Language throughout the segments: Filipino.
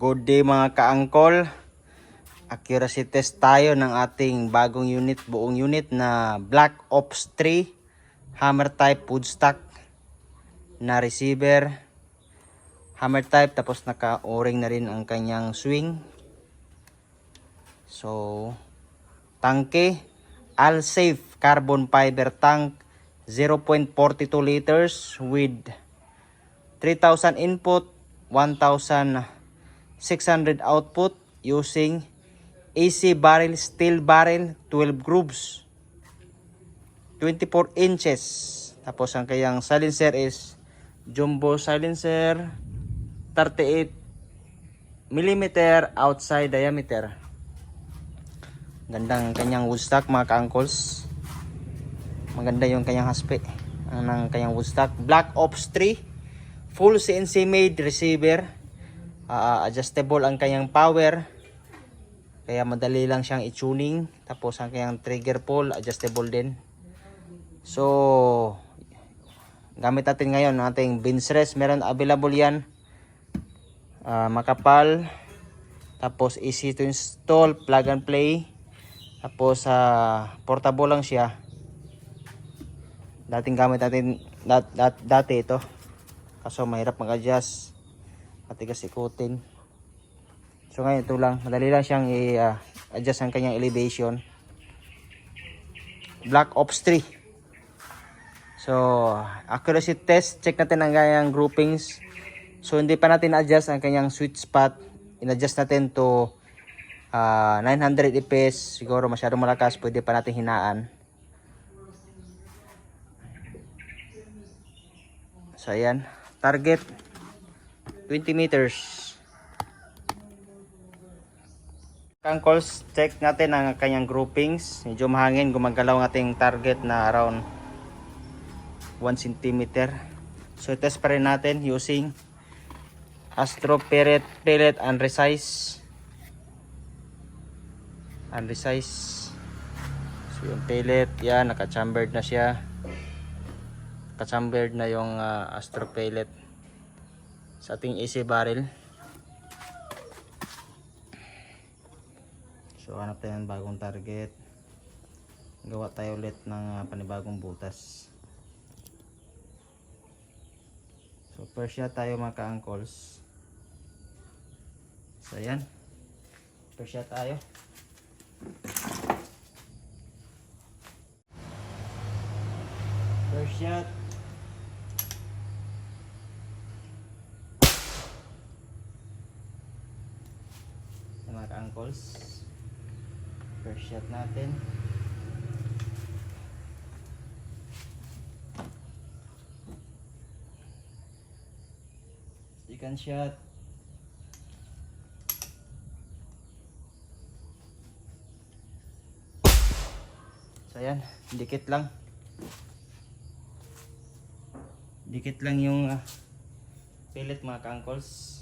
Good day mga ka-angkol. Accuracy test tayo ng ating bagong unit, buong unit na Black Ops 3 hammer type wood stock na receiver. Hammer type, tapos naka-o-ring na rin ang kanyang swing. So, tangke, Alsafe carbon fiber tank 0.42 liters with 3,000 input, 1,600 output using AC barrel, steel barrel, 12 grooves, 24 inches. Tapos ang kayang silencer is jumbo silencer, 38 millimeter outside diameter. Gandang kanyang woodstock mga ka-angkles. Maganda yung kanyang haspe ng kanyang woodstock. Black Ops 3 full CNC made receiver. Adjustable ang kanyang power, kaya madali lang siyang i-tuning. Tapos ang kanyang trigger pull adjustable din. So gamit natin ngayon ang ating bench rest. Meron available yan, makapal, tapos easy to install, plug and play. Tapos portable lang siya. Dating gamit natin dati ito, kaso mahirap mag-adjust, matigas ikutin. So ngayon ito lang, madali lang siyang i-adjust ang kanyang elevation. Black Ops 3. So accuracy test, check natin ang kanyang groupings. So hindi pa natin adjust ang kanyang sweet spot. In-adjust natin to 900 fps. Siguro masyadong malakas, pwede pa natin hinaan. So ayan, target 20 meters. Angkles, check natin ang kanyang groupings. Medyo mahangin, gumagalaw ang ating target na around 1 cm. So test pa rin natin using Astro pellet and resize. So yung pellet, yan, naka-chambered na siya. Naka-chambered na yung Astro pellet sa ating AC barrel. So hanap tayo ng bagong target. Gawa tayo ulit ng panibagong butas. So first shot tayo mga ka-angkles. So ayan, first shot tayo. First shot. Mga ka-angkles, first shot natin. Second shot. So ayan, dikit lang yung pellet mga ka-angkles.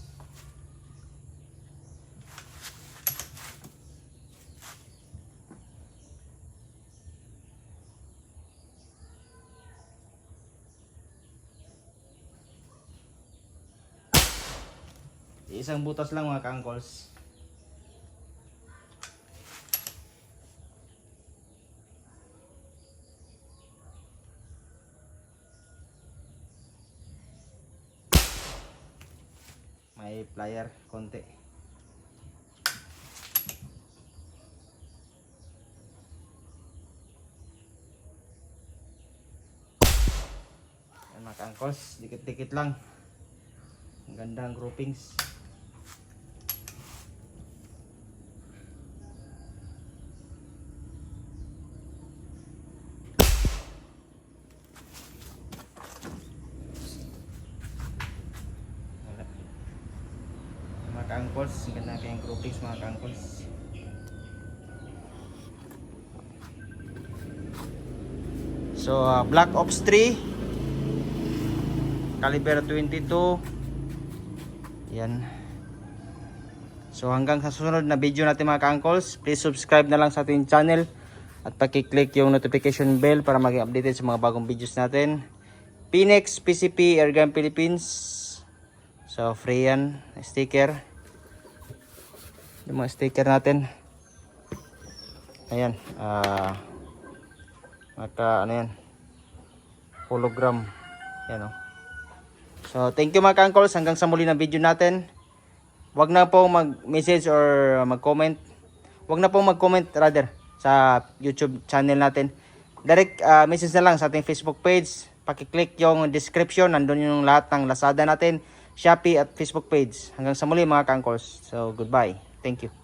Isang butas lang mga ka-angkles. May plier konti. Yan mga ka-angkles, dikit-dikit lang. Ang ganda ang groupings. Mga ka-angkles, ganda kayong groupings mga ka-angkles. So Black Ops 3 caliber 22. Yan. So hanggang sa susunod na video natin mga ka-angkles, please subscribe na lang sa ating channel at paki-click yung notification bell para maging updated sa mga bagong videos natin. Pinex PCP Airgun Philippines. So free yan, sticker. Yung mga sticker natin. Ayan. Ano yan? Hologram. Yan o. So, thank you mga ka-uncles. Hanggang sa muli ng video natin. Huwag na pong mag-message or mag-comment. Huwag na pong mag-comment rather sa YouTube channel natin. Direct message na lang sa ating Facebook page. Pakiclick yung description. Nandun yung lahat ng Lazada natin, Shopee at Facebook page. Hanggang sa muli mga ka-uncles. So, goodbye. Thank you.